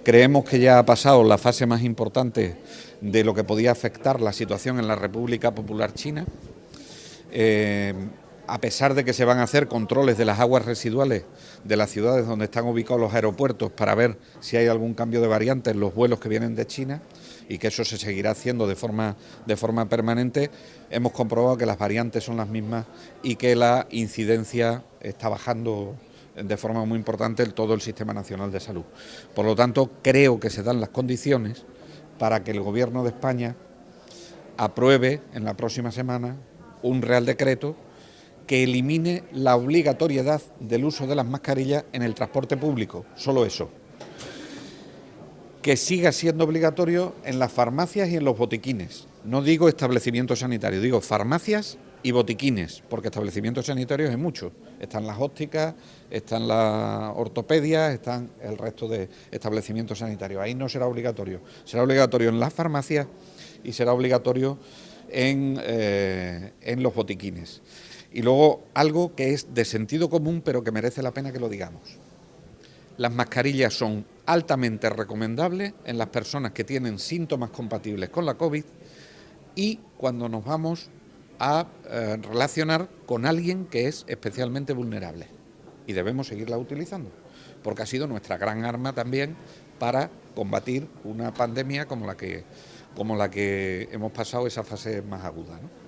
Creemos que ya ha pasado la fase más importante de lo que podía afectar la situación en la República Popular China. A pesar de que se van a hacer controles de las aguas residuales de las ciudades donde están ubicados los aeropuertos para ver si hay algún cambio de variante en los vuelos que vienen de China, y que eso se seguirá haciendo de forma permanente, hemos comprobado que las variantes son las mismas y que la incidencia está bajando de forma muy importante en todo el Sistema Nacional de Salud. Por lo tanto, creo que se dan las condiciones para que el Gobierno de España apruebe en la próxima semana un Real Decreto que elimine la obligatoriedad del uso de las mascarillas en el transporte público, solo eso. Que siga siendo obligatorio en las farmacias y en los botiquines. No digo establecimientos sanitarios, digo farmacias y botiquines, porque establecimientos sanitarios hay muchos. Están las ópticas, están las ortopedias, están el resto de establecimientos sanitarios. Ahí no será obligatorio. Será obligatorio en las farmacias y será obligatorio en los botiquines. Y luego algo que es de sentido común, pero que merece la pena que lo digamos. Las mascarillas son altamente recomendables en las personas que tienen síntomas compatibles con la COVID y cuando nos vamos a relacionar con alguien que es especialmente vulnerable. Y debemos seguirla utilizando, porque ha sido nuestra gran arma también para combatir una pandemia como la que hemos pasado esa fase más aguda, ¿no?